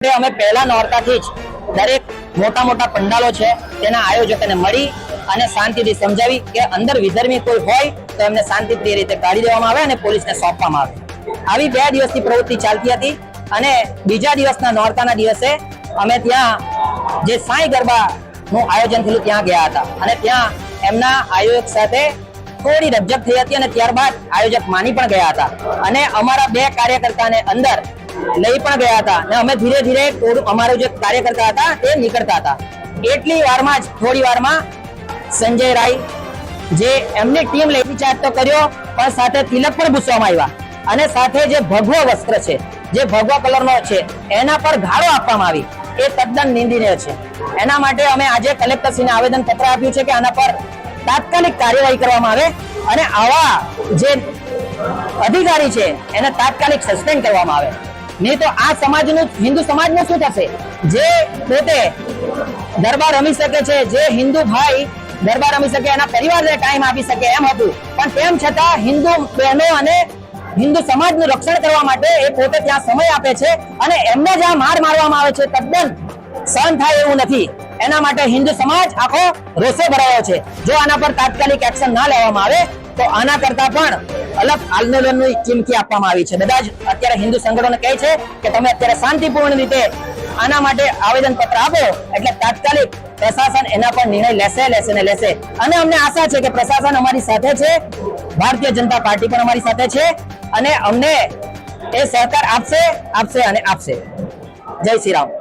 અમે પહેલા નોરતાથી જ દરેક મોટા મોટા પંડાલો છે તેના આયોજકોને મળી અને શાંતિથી સમજાવી કે અંદર વિધર્મી કોઈ હોય તો એમને શાંતિપ્રિય રીતે કાઢી દેવામાં આવે અને પોલીસને સોંપવામાં આવે। આવી 2 દિવસની પ્રવૃત્તિ ચાલતી હતી અને બીજા દિવસના નોરતાના દિવસે અમે ત્યાં જે સાંઈ ગરબાનું આયોજન થયું ત્યાં ગયા હતા અને ત્યાં એમના આયોજક સાથે થોડી રકઝક થઈ હતી અને ત્યારબાદ આયોજક માની પણ ગયા હતા અને અમારા 2 કાર્યકર્તાને અંદર લઈ પણ ગયા હતા અને અમે ધીરે ધીરે અમારો જે કાર્યકર્તા હતા તે નીકળતા હતા। એટલી વારમાં જ થોડી વારમાં સંજય રાય જે એમની ટીમ લઈ ચાર્જ તો કર્યો પણ સાથે તિલક પણ પૂછવામાં આવ્યા અને સાથે જે ભગવો વસ્ત્ર છે જે ભગવા કલરનો છે એના પર ગાળો આપવામાં આવી એ તદ્દન નિંદનીય છે। એના માટે અમે આજે કલેક્ટરશ્રીને આવેદન પત્ર આપ્યું છે કે આના પર તાત્કાલિક કાર્યવાહી કરવામાં આવે અને આવા જે અધિકારી છે એને તાત્કાલિક સસ્પેન્ડ કરવામાં આવે। નહીં તો આ સમાજનું હિન્દુ સમાજનું શું થશે? જે પોતે ગરબા રમી શકે છે, જે હિન્દુ ભાઈ ગરબા રમી શકે, એના પરિવારને ટાઈમ આપી શકે એમ હતું પણ તેમ છતાં હિન્દુ બહેનો અને હિન્દુ સમાજનું રક્ષણ કરવા માટે એ પોતે ત્યાં સમય આપે છે અને એમને જ્યાં માર મારવામાં આવે છે તદ્દન સહન થાય એવું નથી। એના માટે હિન્દુ સમાજ આખો રોષે ભરાયો છે। જો આના પર તાત્કાલિક એક્શન ના લેવામાં આવે તો આના કરતા પણ અલગ આંદોલનની ચીમકી આપવામાં આવી છે। બધા જ અત્યારે હિન્દુ સંગઠનો કહે છે કે તમે અત્યારે શાંતિપૂર્ણ રીતે આના માટે આવેદન પત્ર આપો એટલે તાત્કાલિક પ્રશાસન એના પર નિર્ણય લેશે અને અમને આશા છે કે પ્રશાસન અમારી સાથે છે, ભારતીય જનતા પાર્ટી પણ અમારી સાથે છે અને અમને એ સહકાર આપશે। જય શ્રી રામ।